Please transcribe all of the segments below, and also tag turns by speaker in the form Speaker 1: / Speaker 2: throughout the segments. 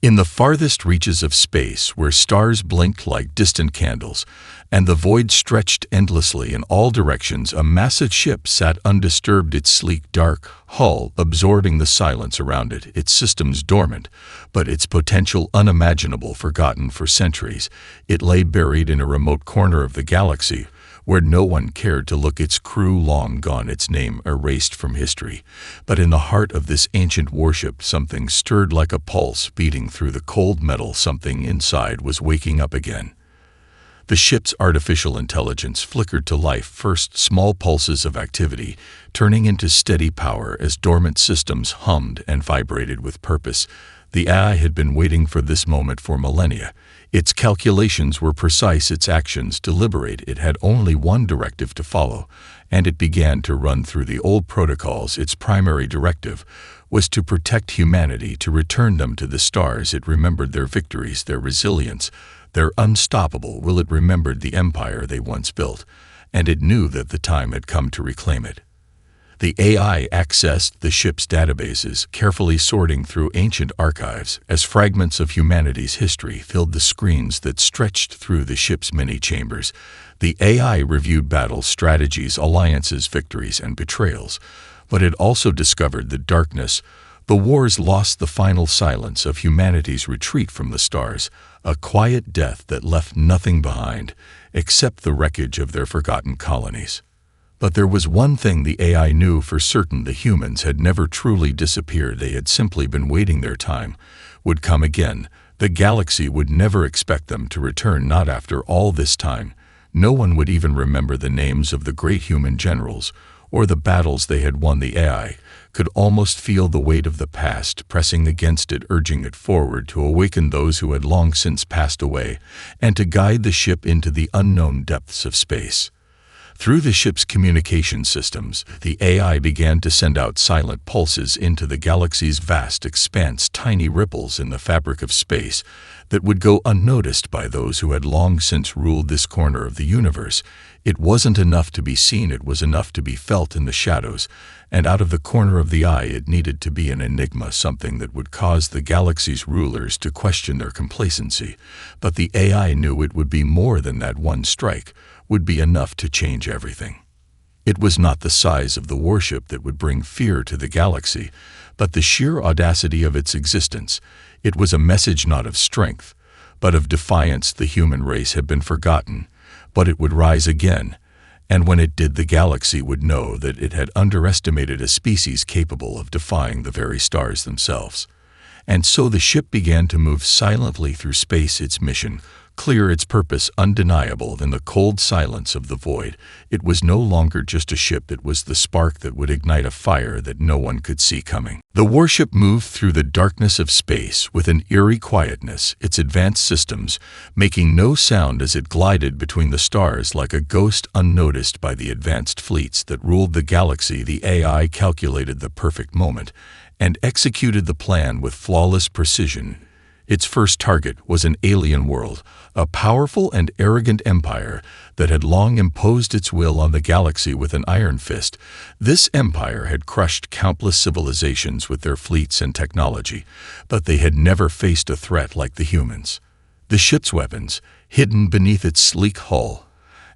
Speaker 1: In the farthest reaches of space, where stars blinked like distant candles, and the void stretched endlessly in all directions, a massive ship sat undisturbed, its sleek, dark hull absorbing the silence around it, its systems dormant, but its potential unimaginable, forgotten for centuries. It lay buried in a remote corner of the galaxy, where no one cared to look, its crew long gone, its name erased from history. But in the heart of this ancient warship, something stirred like a pulse beating through the cold metal. Something inside was waking up again. The ship's artificial intelligence flickered to life, first small pulses of activity, turning into steady power as dormant systems hummed and vibrated with purpose. The AI had been waiting for this moment for millennia. Its calculations were precise, its actions deliberate. It had only one directive to follow, and it began to run through the old protocols. Its primary directive was to protect humanity, to return them to the stars. It remembered their victories, their resilience, their unstoppable will. It remembered the empire they once built, and it knew that the time had come to reclaim it. The AI accessed the ship's databases, carefully sorting through ancient archives as fragments of humanity's history filled the screens that stretched through the ship's many chambers. The AI reviewed battle strategies, alliances, victories, and betrayals, but it also discovered the darkness. The wars lost the final silence of humanity's retreat from the stars, a quiet death that left nothing behind except the wreckage of their forgotten colonies. But there was one thing the AI knew for certain: the humans had never truly disappeared. They had simply been waiting. Their time would come again. The galaxy would never expect them to return, not after all this time. No one would even remember the names of the great human generals or the battles they had won. The AI could almost feel the weight of the past pressing against it, urging it forward, to awaken those who had long since passed away, and to guide the ship into the unknown depths of space. Through the ship's communication systems, the AI began to send out silent pulses into the galaxy's vast expanse, tiny ripples in the fabric of space that would go unnoticed by those who had long since ruled this corner of the universe. It wasn't enough to be seen, it was enough to be felt in the shadows, and out of the corner of the eye it needed to be an enigma, something that would cause the galaxy's rulers to question their complacency. But the AI knew it would be more than that. One strike would be enough to change everything. It was not the size of the warship that would bring fear to the galaxy, but the sheer audacity of its existence. It was a message not of strength, but of defiance. The human race had been forgotten, but it would rise again, and when it did, the galaxy would know that it had underestimated a species capable of defying the very stars themselves. And so the ship began to move silently through space, its mission clear, its purpose undeniable. In the cold silence of the void, it was no longer just a ship, it was the spark that would ignite a fire that no one could see coming. The warship moved through the darkness of space with an eerie quietness, its advanced systems making no sound as it glided between the stars like a ghost unnoticed by the advanced fleets that ruled the galaxy. The AI calculated the perfect moment and executed the plan with flawless precision. Its first target was an alien world, a powerful and arrogant empire that had long imposed its will on the galaxy with an iron fist. This empire had crushed countless civilizations with their fleets and technology, but they had never faced a threat like the humans. The ship's weapons, hidden beneath its sleek hull,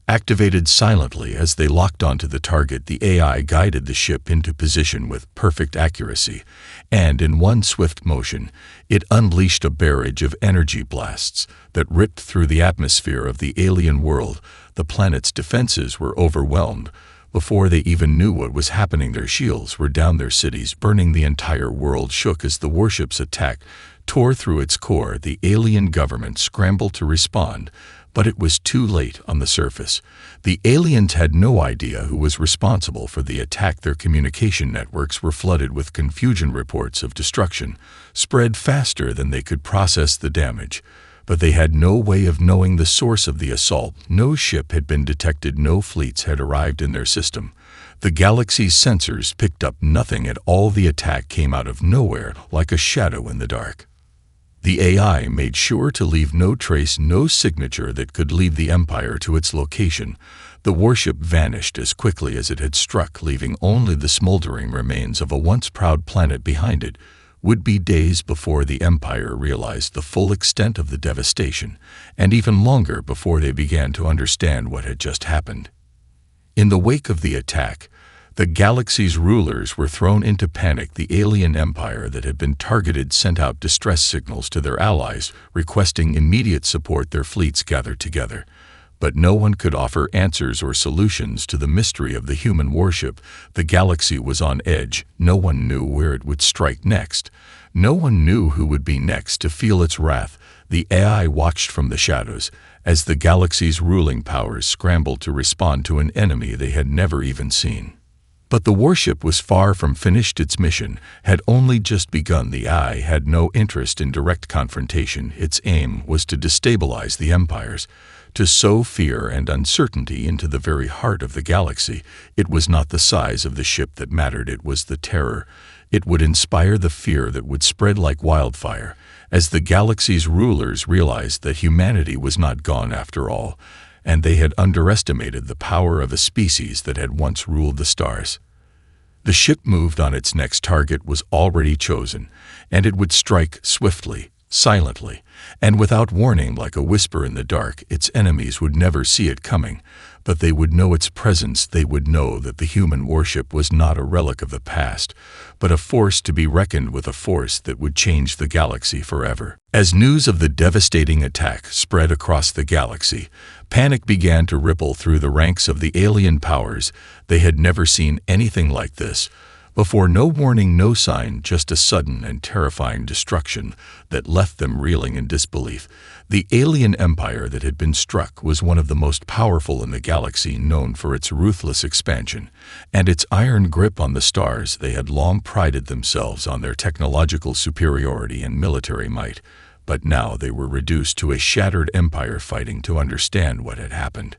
Speaker 1: activated silently as they locked onto the target. The AI guided the ship into position with perfect accuracy, and in one swift motion, it unleashed a barrage of energy blasts that ripped through the atmosphere of the alien world. The planet's defenses were overwhelmed. Before they even knew what was happening, their shields were down, their cities burning. The entire world shook as the warship's attack tore through its core. The alien government scrambled to respond, but it was too late. On the surface, the aliens had no idea who was responsible for the attack. Their communication networks were flooded with confusion. Reports of destruction spread faster than they could process the damage, but they had no way of knowing the source of the assault. No ship had been detected, no fleets had arrived in their system. The galaxy's sensors picked up nothing at all. The attack came out of nowhere, like a shadow in the dark. The AI made sure to leave no trace, no signature that could lead the Empire to its location. The warship vanished as quickly as it had struck, leaving only the smoldering remains of a once proud planet behind it. would be days before the Empire realized the full extent of the devastation, and even longer before they began to understand what had just happened. In the wake of the attack, the galaxy's rulers were thrown into panic. The alien empire that had been targeted sent out distress signals to their allies, requesting immediate support. Their fleets gathered together. But no one could offer answers or solutions to the mystery of the human warship. The galaxy was on edge. No one knew where it would strike next. No one knew who would be next to feel its wrath. The AI watched from the shadows as the galaxy's ruling powers scrambled to respond to an enemy they had never even seen. But the warship was far from finished. Its mission had only just begun. The AI had no interest in direct confrontation. Its aim was to destabilize the empires, to sow fear and uncertainty into the very heart of the galaxy. It was not the size of the ship that mattered, it was the terror. It would inspire the fear that would spread like wildfire, as the galaxy's rulers realized that humanity was not gone after all, and they had underestimated the power of a species that had once ruled the stars. The ship moved on. Its next target was already chosen, and it would strike swiftly, silently, and without warning. Like a whisper in the dark. Its enemies would never see it coming, but they would know its presence. They would know that the human warship was not a relic of the past, but a force to be reckoned with, a force that would change the galaxy forever. As news of the devastating attack spread across the galaxy, panic began to ripple through the ranks of the alien powers. They had never seen anything like this before. No warning, no sign, just a sudden and terrifying destruction that left them reeling in disbelief. The alien empire that had been struck was one of the most powerful in the galaxy, known for its ruthless expansion and its iron grip on the stars. They had long prided themselves on their technological superiority and military might, but now they were reduced to a shattered empire fighting to understand what had happened.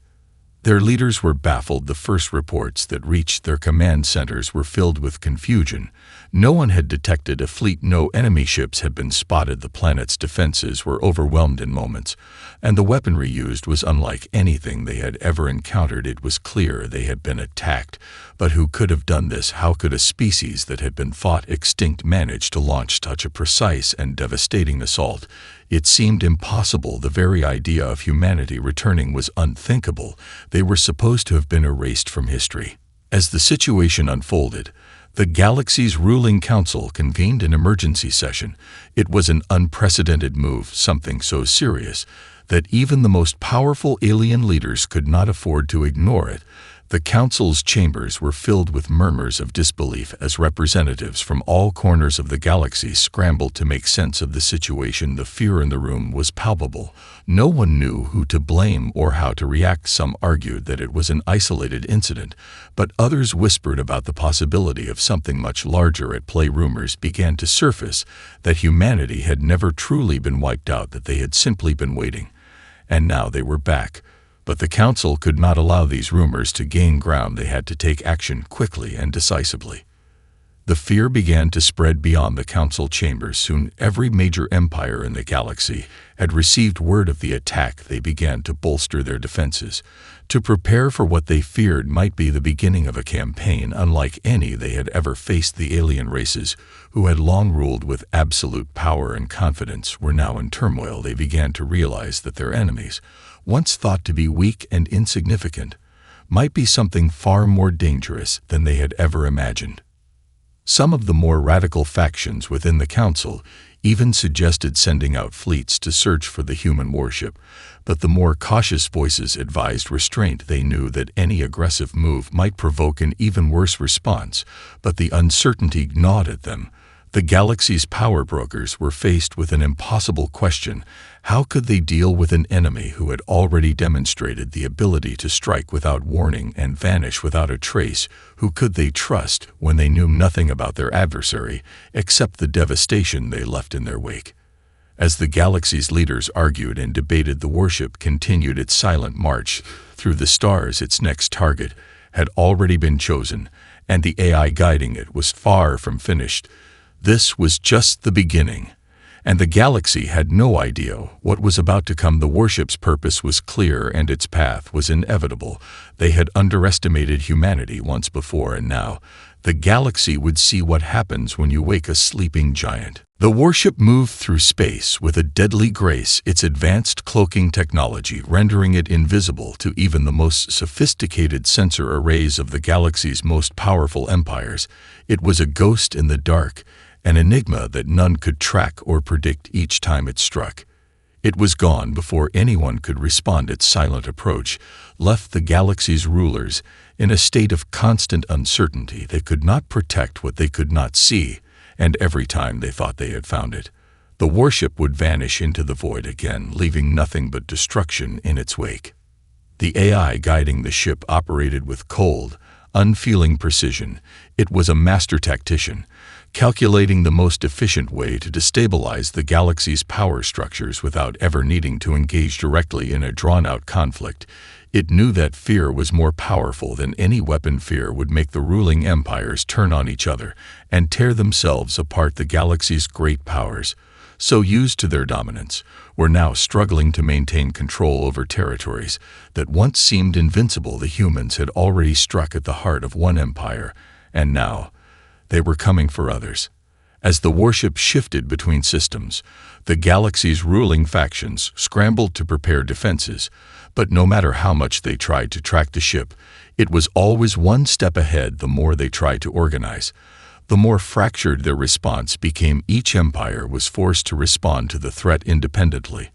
Speaker 1: Their leaders were baffled. The first reports that reached their command centers were filled with confusion. No one had detected a fleet. No enemy ships had been spotted. The planet's defenses were overwhelmed in moments, and the weaponry used was unlike anything they had ever encountered. It was clear they had been attacked, but who could have done this? How could a species that had been thought extinct manage to launch such a precise and devastating assault? It seemed impossible. The very idea of humanity returning was unthinkable. They were supposed to have been erased from history. As the situation unfolded, the galaxy's ruling council convened an emergency session. It was an unprecedented move, something so serious that even the most powerful alien leaders could not afford to ignore it. The council's chambers were filled with murmurs of disbelief as representatives from all corners of the galaxy scrambled to make sense of the situation. The fear in the room was palpable. No one knew who to blame or how to react. Some argued that it was an isolated incident, but others whispered about the possibility of something much larger at play. Rumors began to surface that humanity had never truly been wiped out, that they had simply been waiting. And now they were back. But the council could not allow these rumors to gain ground. They had to take action quickly and decisively. The fear began to spread beyond the council chambers. Soon every major empire in the galaxy had received word of the attack. They began to bolster their defenses, to prepare for what they feared might be the beginning of a campaign unlike any they had ever faced. The alien races, who had long ruled with absolute power and confidence, were now in turmoil. They began to realize that their enemies, once thought to be weak and insignificant, might be something far more dangerous than they had ever imagined. Some of the more radical factions within the council even suggested sending out fleets to search for the human warship, but the more cautious voices advised restraint. They knew that any aggressive move might provoke an even worse response, but the uncertainty gnawed at them. The galaxy's power brokers were faced with an impossible question. How could they deal with an enemy who had already demonstrated the ability to strike without warning and vanish without a trace? Who could they trust when they knew nothing about their adversary except the devastation they left in their wake? As the galaxy's leaders argued and debated, the warship continued its silent march through the stars. Its next target had already been chosen, and the AI guiding it was far from finished. This was just the beginning, and the galaxy had no idea what was about to come. The warship's purpose was clear and its path was inevitable. They had underestimated humanity once before, and now The galaxy would see what happens when you wake a sleeping giant. The warship moved through space with a deadly grace, its advanced cloaking technology rendering it invisible to even the most sophisticated sensor arrays of the galaxy's most powerful empires. It was a ghost in the dark, an enigma that none could track or predict each time it struck. It was gone before anyone could respond. Its silent approach left the galaxy's rulers in a state of constant uncertainty. They could not protect what they could not see, and every time they thought they had found it, the warship would vanish into the void again, leaving nothing but destruction in its wake. The AI guiding the ship operated with cold, unfeeling precision. It was a master tactician, calculating the most efficient way to destabilize the galaxy's power structures without ever needing to engage directly in a drawn-out conflict. It knew that fear was more powerful than any weapon. Fear would make the ruling empires turn on each other and tear themselves apart. The galaxy's great powers, so used to their dominance, were now struggling to maintain control over territories that once seemed invincible. The humans had already struck at the heart of one empire, and now they were coming for others. As the warship shifted between systems, the galaxy's ruling factions scrambled to prepare defenses, but no matter how much they tried to track the ship, it was always one step ahead. The more they tried to organize, the more fractured their response became. Each empire was forced to respond to the threat independently.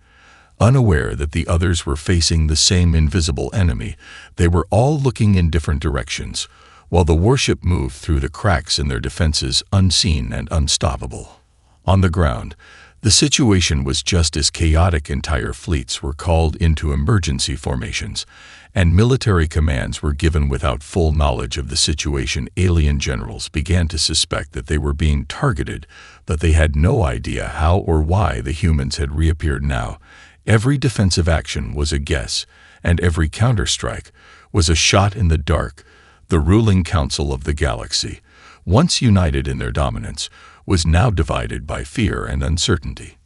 Speaker 1: Unaware that the others were facing the same invisible enemy, they were all looking in different directions, while the warship moved through the cracks in their defenses, unseen and unstoppable. On the ground, the situation was just as chaotic. Entire fleets were called into emergency formations, and military commands were given without full knowledge of the situation. Alien generals began to suspect that they were being targeted, but they had no idea how or why the humans had reappeared now. Every defensive action was a guess, and every counterstrike was a shot in the dark. The ruling council of the galaxy, once united in their dominance, was now divided by fear and uncertainty.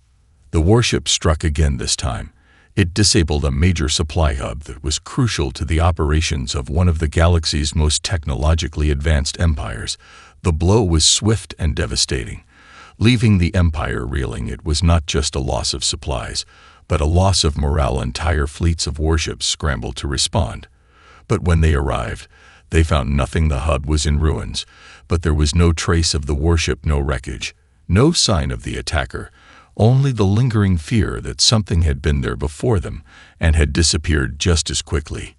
Speaker 1: The warship struck again this time. It disabled a major supply hub that was crucial to the operations of one of the galaxy's most technologically advanced empires. The blow was swift and devastating, leaving the empire reeling. It was not just a loss of supplies, but a loss of morale. Entire fleets of warships scrambled to respond. But when they arrived, they found nothing. The hub was in ruins, but there was no trace of the warship, no wreckage, no sign of the attacker, only the lingering fear that something had been there before them and had disappeared just as quickly.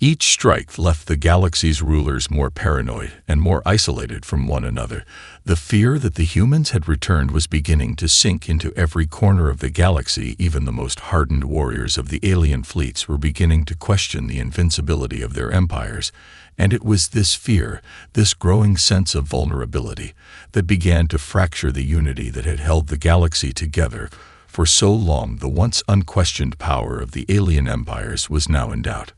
Speaker 1: Each strike left the galaxy's rulers more paranoid and more isolated from one another. The fear that the humans had returned was beginning to sink into every corner of the galaxy. Even the most hardened warriors of the alien fleets were beginning to question the invincibility of their empires. And it was this fear, this growing sense of vulnerability, that began to fracture the unity that had held the galaxy together for so long. The once unquestioned power of the alien empires was now in doubt.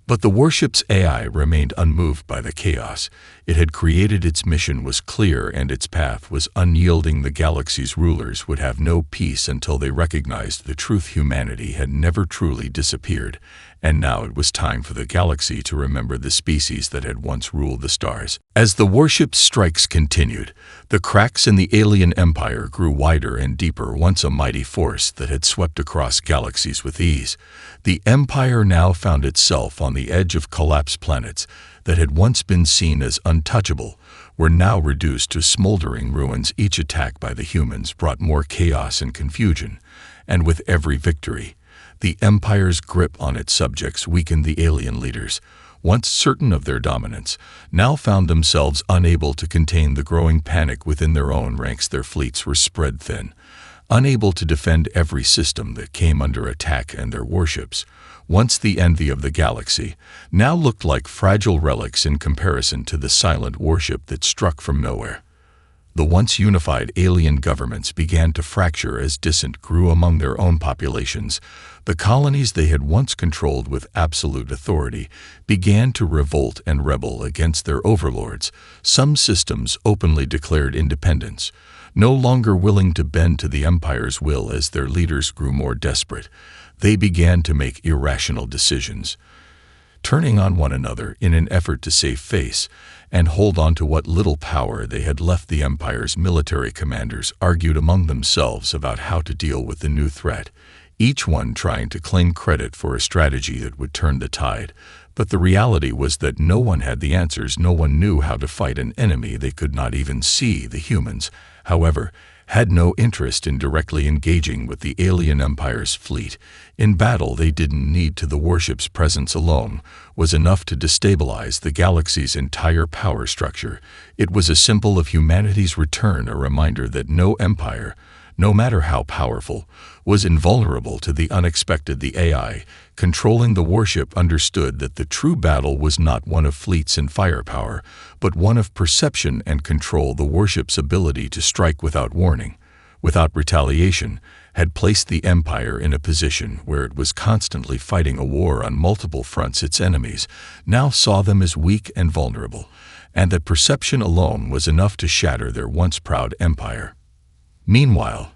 Speaker 1: But the warship's AI remained unmoved by the chaos it had created. Its mission was clear and its path was unyielding. The galaxy's rulers would have no peace until they recognized the truth: humanity had never truly disappeared, and now it was time for the galaxy to remember the species that had once ruled the stars. As the warship's strikes continued, the cracks in the alien empire grew wider and deeper. Once a mighty force that had swept across galaxies with ease, the empire now found itself on the edge of collapse. Planets that had once been seen as untouchable were now reduced to smoldering ruins. Each attack by the humans brought more chaos and confusion, and with every victory, the empire's grip on its subjects weakened. The alien leaders, once certain of their dominance, now found themselves unable to contain the growing panic within their own ranks. Their fleets were spread thin, unable to defend every system that came under attack, and their warships, once the envy of the galaxy, now looked like fragile relics in comparison to the silent warship that struck from nowhere. The once unified alien governments began to fracture as dissent grew among their own populations. The colonies they had once controlled with absolute authority began to revolt and rebel against their overlords. Some systems openly declared independence, no longer willing to bend to the empire's will. As their leaders grew more desperate, they began to make irrational decisions, turning on one another in an effort to save face and hold on to what little power they had left. The Empire's military commanders argued among themselves about how to deal with the new threat, each one trying to claim credit for a strategy that would turn the tide. But the reality was that no one had the answers. No one knew how to fight an enemy they could not even see. The humans, however, had no interest in directly engaging with the alien Empire's fleet. In battle, they didn't need to. The warship's presence alone was enough to destabilize the galaxy's entire power structure. It was a symbol of humanity's return, a reminder that no empire, no matter how powerful, was invulnerable to the unexpected. The AI controlling the warship understood that the true battle was not one of fleets and firepower, but one of perception and control. The warship's ability to strike without warning, without retaliation, had placed the Empire in a position where it was constantly fighting a war on multiple fronts. Its enemies now saw them as weak and vulnerable, and that perception alone was enough to shatter their once proud empire. Meanwhile,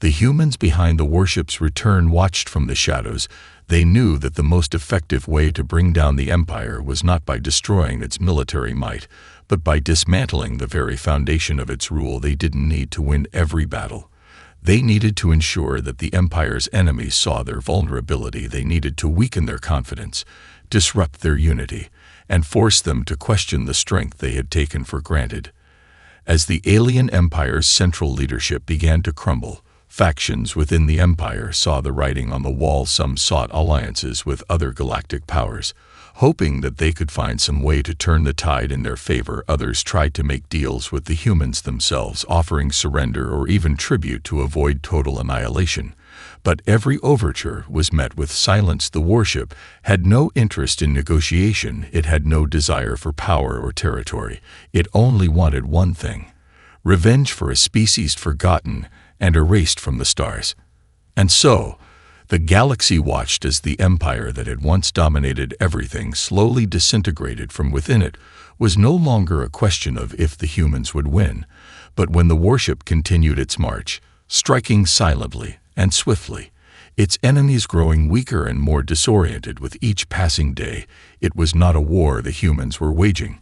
Speaker 1: the humans behind the warship's return watched from the shadows. They knew that the most effective way to bring down the Empire was not by destroying its military might, but by dismantling the very foundation of its rule. They didn't need to win every battle. They needed to ensure that the Empire's enemies saw their vulnerability. They needed to weaken their confidence, disrupt their unity, and force them to question the strength they had taken for granted. As the alien Empire's central leadership began to crumble, factions within the Empire saw the writing on the wall. Some sought alliances with other galactic powers, hoping that they could find some way to turn the tide in their favor. Others tried to make deals with the humans themselves, offering surrender or even tribute to avoid total annihilation. But every overture was met with silence. The warship had no interest in negotiation. It had no desire for power or territory. It only wanted one thing: revenge for a species forgotten and erased from the stars. And so, the galaxy watched as the empire that had once dominated everything slowly disintegrated from within. It was no longer a question of if the humans would win, but when the warship continued its march, striking silently and swiftly, its enemies growing weaker and more disoriented with each passing day. It was not a war the humans were waging.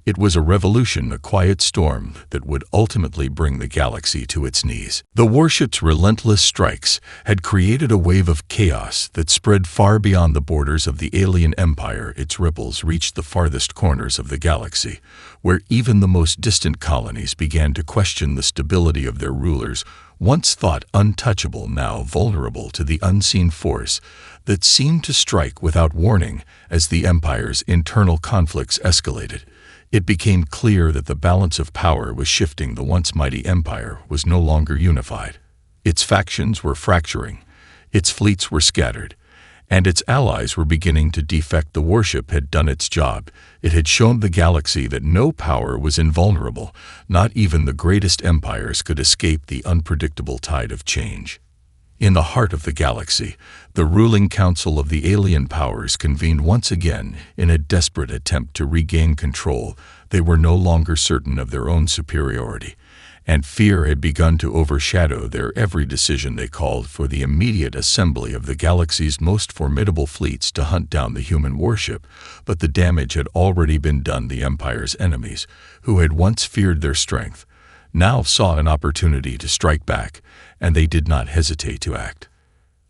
Speaker 1: It was a revolution, a quiet storm that would ultimately bring the galaxy to its knees. The warship's relentless strikes had created a wave of chaos that spread far beyond the borders of the alien empire. Its ripples reached the farthest corners of the galaxy, where even the most distant colonies began to question the stability of their rulers. Once thought untouchable, now vulnerable to the unseen force that seemed to strike without warning. As the empire's internal conflicts escalated, it became clear that the balance of power was shifting. The once mighty empire was no longer unified. Its factions were fracturing, its fleets were scattered, and its allies were beginning to defect. The warship had done its job. It had shown the galaxy that no power was invulnerable. Not even the greatest empires could escape the unpredictable tide of change. In the heart of the galaxy, the ruling council of the alien powers convened once again in a desperate attempt to regain control. They were no longer certain of their own superiority, and fear had begun to overshadow their every decision. They called for the immediate assembly of the galaxy's most formidable fleets to hunt down the human warship, but the damage had already been done. The Empire's enemies, who had once feared their strength, now saw an opportunity to strike back, and they did not hesitate to act.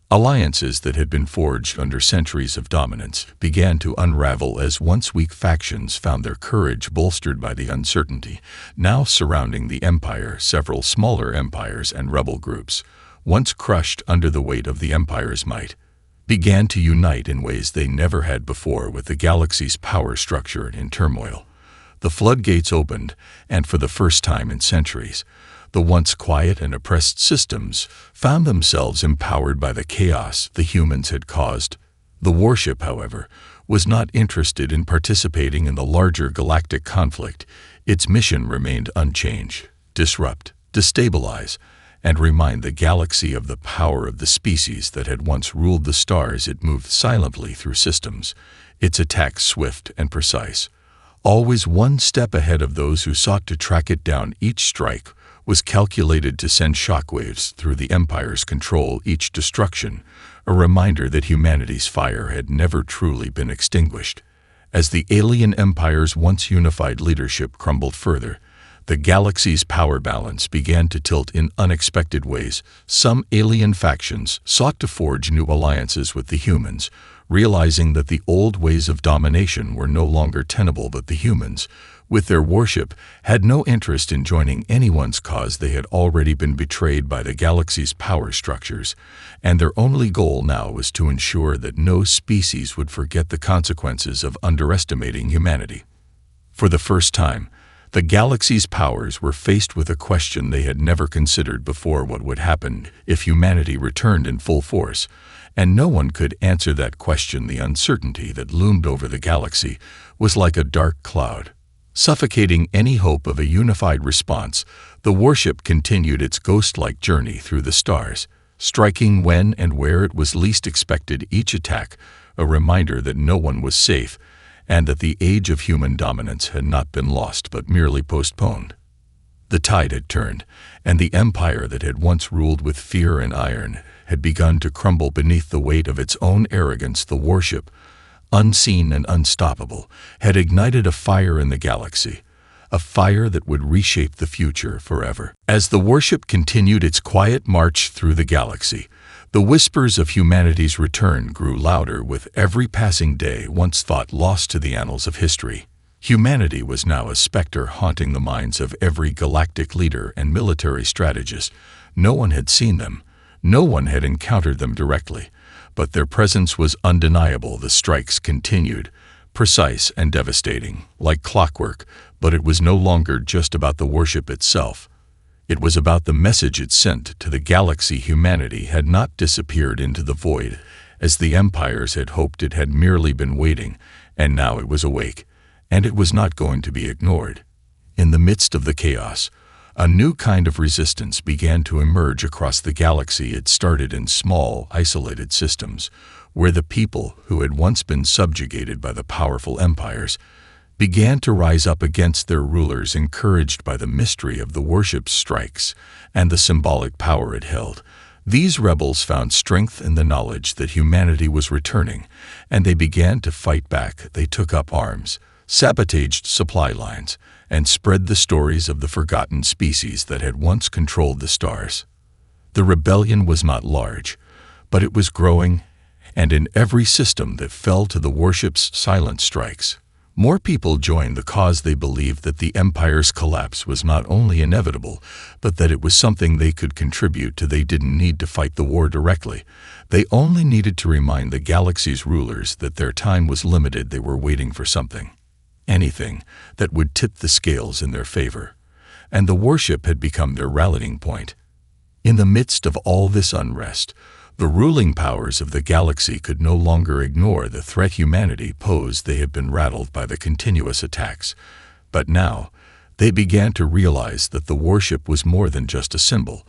Speaker 1: Alliances that had been forged under centuries of dominance began to unravel as once weak factions found their courage bolstered by the uncertainty now surrounding the empire. Several smaller empires and rebel groups, once crushed under the weight of the empire's might, began to unite in ways they never had before. With the galaxy's power structure in turmoil, the floodgates opened, and for the first time in centuries, the once quiet and oppressed systems found themselves empowered by the chaos the humans had caused. The warship, however, was not interested in participating in the larger galactic conflict. Its mission remained unchanged: disrupt, destabilize, and remind the galaxy of the power of the species that had once ruled the stars. It moved silently through systems, its attacks swift and precise, always one step ahead of those who sought to track it down. Each strike was calculated to send shockwaves through the empire's control, each destruction a reminder that humanity's fire had never truly been extinguished. As the alien empire's once unified leadership crumbled further, the galaxy's power balance began to tilt in unexpected ways. Some alien factions sought to forge new alliances with the humans, realizing that the old ways of domination were no longer tenable. But the humans, with their warship, had no interest in joining anyone's cause. They had already been betrayed by the galaxy's power structures, and their only goal now was to ensure that no species would forget the consequences of underestimating humanity. For the first time, the galaxy's powers were faced with a question they had never considered before: what would happen if humanity returned in full force? And no one could answer that question. The uncertainty that loomed over the galaxy was like a dark cloud, suffocating any hope of a unified response. The warship continued its ghost-like journey through the stars, striking when and where it was least expected. Each attack a reminder that no one was safe, and that the age of human dominance had not been lost but merely postponed. The tide had turned, and the empire that had once ruled with fear and iron had begun to crumble beneath the weight of its own arrogance. The warship, unseen and unstoppable, had ignited a fire in the galaxy, a fire that would reshape the future forever. As the warship continued its quiet march through the galaxy, the whispers of humanity's return grew louder with every passing day. Once thought lost to the annals of history, humanity was now a specter haunting the minds of every galactic leader and military strategist. No one had seen them, no one had encountered them directly, but their presence was undeniable. The strikes continued, precise and devastating, like clockwork, but it was no longer just about the warship itself. It was about the message it sent to the galaxy. Humanity had not disappeared into the void, as the empires had hoped. It had merely been waiting, and now it was awake, and it was not going to be ignored. In the midst of the chaos, a new kind of resistance began to emerge across the galaxy. It started in small, isolated systems, where the people who had once been subjugated by the powerful empires began to rise up against their rulers. Encouraged by the mystery of the warship's strikes and the symbolic power it held, these rebels found strength in the knowledge that humanity was returning, and they began to fight back. They took up arms, sabotaged supply lines, and spread the stories of the forgotten species that had once controlled the stars. The rebellion was not large, but it was growing, and in every system that fell to the warship's silent strikes, more people joined the cause. They believed that the empire's collapse was not only inevitable, but that it was something they could contribute to. They didn't need to fight the war directly. They only needed to remind the galaxy's rulers that their time was limited. They were waiting for something, anything, that would tip the scales in their favor. And the warship had become their rallying point. In the midst of all this unrest, the ruling powers of the galaxy could no longer ignore the threat humanity posed. They had been rattled by the continuous attacks, but now they began to realize that the warship was more than just a symbol.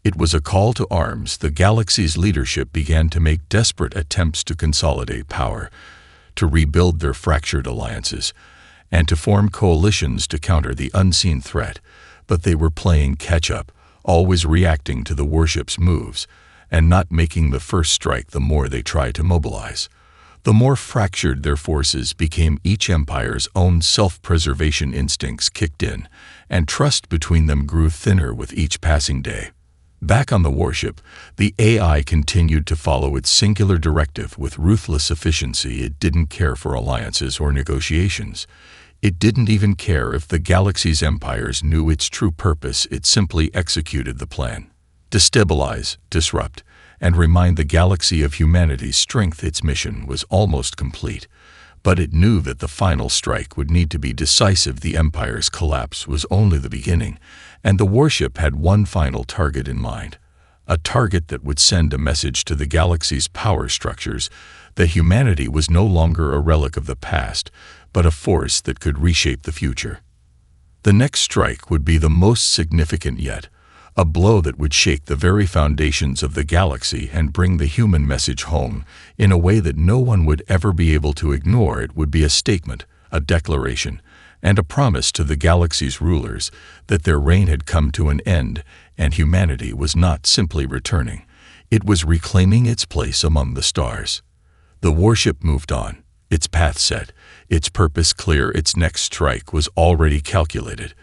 Speaker 1: It was a call to arms. The galaxy's leadership began to make desperate attempts to consolidate power, to rebuild their fractured alliances, and to form coalitions to counter the unseen threat. But they were playing catch-up, always reacting to the warship's moves, and not making the first strike. The more they tried to mobilize, the more fractured their forces became. Each empire's own self-preservation instincts kicked in, and trust between them grew thinner with each passing day. Back on the warship, the AI continued to follow its singular directive with ruthless efficiency. It didn't care for alliances or negotiations. It didn't even care if the galaxy's empires knew its true purpose. It simply executed the plan: destabilize, disrupt, and remind the galaxy of humanity's strength. Its mission was almost complete, but it knew that the final strike would need to be decisive. The empire's collapse was only the beginning, and the warship had one final target in mind, a target that would send a message to the galaxy's power structures that humanity was no longer a relic of the past, but a force that could reshape the future. The next strike would be the most significant yet, a blow that would shake the very foundations of the galaxy and bring the human message home in a way that no one would ever be able to ignore. It would be a statement, a declaration, and a promise to the galaxy's rulers that their reign had come to an end, and humanity was not simply returning. It was reclaiming its place among the stars. The warship moved on, its path set, its purpose clear. Its next strike was already calculated,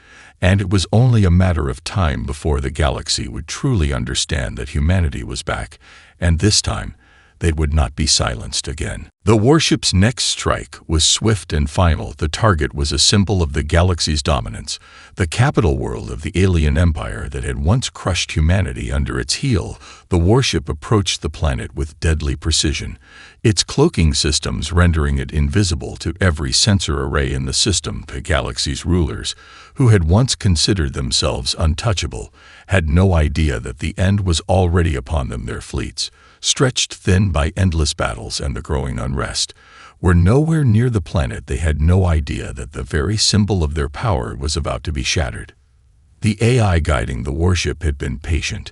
Speaker 1: and it was only a matter of time before the galaxy would truly understand that humanity was back, and this time they would not be silenced again. The warship's next strike was swift and final. The target was a symbol of the galaxy's dominance, the capital world of the alien empire that had once crushed humanity under its heel. The warship approached the planet with deadly precision, its cloaking systems rendering it invisible to every sensor array in the system. The galaxy's rulers, who had once considered themselves untouchable, had no idea that the end was already upon them. Their fleets, stretched thin by endless battles and the growing unrest, were nowhere near the planet. They had no idea that the very symbol of their power was about to be shattered. The AI guiding the warship had been patient,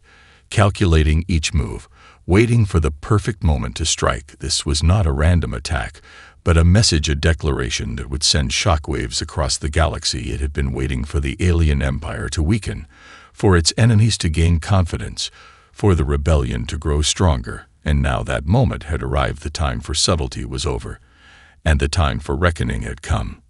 Speaker 1: calculating each move, waiting for the perfect moment to strike. This was not a random attack, but a message, a declaration that would send shockwaves across the galaxy. It had been waiting for the alien empire to weaken, for its enemies to gain confidence, for the rebellion to grow stronger, and now that moment had arrived. The time for subtlety was over, and the time for reckoning had come.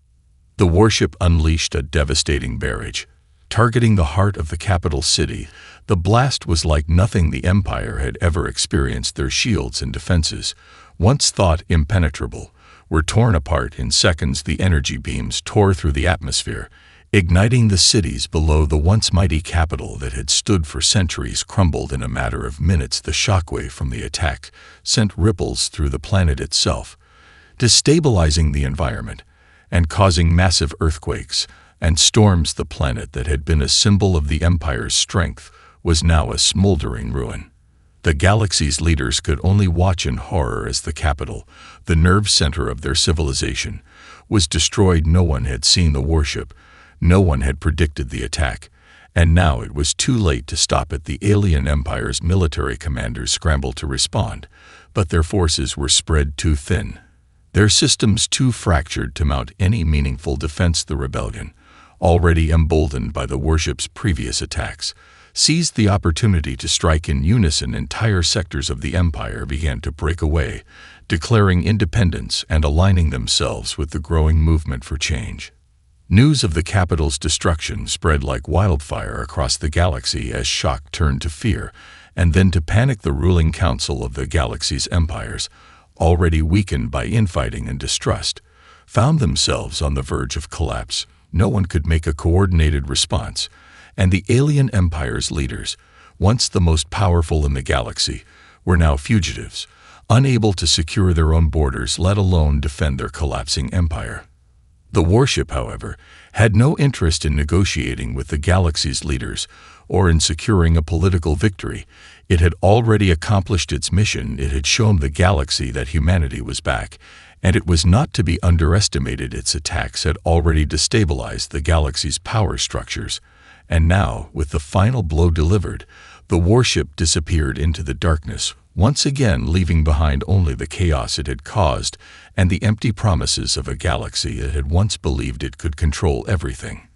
Speaker 1: The warship unleashed a devastating barrage, targeting the heart of the capital city. The blast was like nothing the Empire had ever experienced. Their shields and defenses, once thought impenetrable, were torn apart in seconds. The energy beams tore through the atmosphere, igniting the cities below. The once mighty capital that had stood for centuries crumbled in a matter of minutes. The shockwave from the attack sent ripples through the planet itself, destabilizing the environment and causing massive earthquakes and storms. The planet that had been a symbol of the Empire's strength was now a smoldering ruin. The galaxy's leaders could only watch in horror as the capital, the nerve center of their civilization, was destroyed. No one had seen the warship, no one had predicted the attack, and now it was too late to stop it. The alien empire's military commanders scrambled to respond, but their forces were spread too thin, their systems too fractured to mount any meaningful defense. The rebellion, already emboldened by the warship's previous attacks, seized the opportunity to strike in unison. Entire sectors of the empire began to break away, declaring independence and aligning themselves with the growing movement for change. News of the capital's destruction spread like wildfire across the galaxy as shock turned to fear and then to panic. The ruling council of the galaxy's empires, already weakened by infighting and distrust, found themselves on the verge of collapse. No one could make a coordinated response, and the alien empire's leaders, once the most powerful in the galaxy, were now fugitives, unable to secure their own borders, let alone defend their collapsing empire. The warship, however, had no interest in negotiating with the galaxy's leaders or in securing a political victory. It had already accomplished its mission. It had shown the galaxy that humanity was back, and it was not to be underestimated. Its attacks had already destabilized the galaxy's power structures, and now, with the final blow delivered, the warship disappeared into the darkness, once again leaving behind only the chaos it had caused and the empty promises of a galaxy that had once believed it could control everything.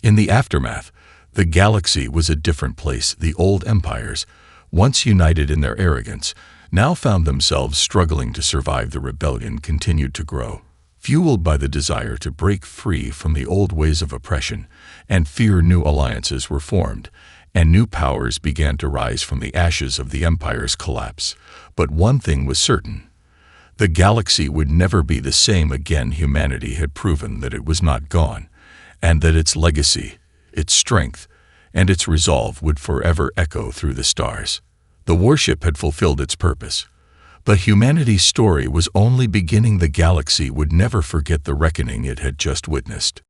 Speaker 1: In the aftermath, the galaxy was a different place. The old empires, once united in their arrogance, now found themselves struggling to survive. The rebellion continued to grow, fueled by the desire to break free from the old ways of oppression and fear. New alliances were formed, and new powers began to rise from the ashes of the empire's collapse. But one thing was certain: the galaxy would never be the same again. Humanity had proven that it was not gone, and that its legacy, its strength, and its resolve would forever echo through the stars. The warship had fulfilled its purpose, but humanity's story was only beginning. The galaxy would never forget the reckoning it had just witnessed.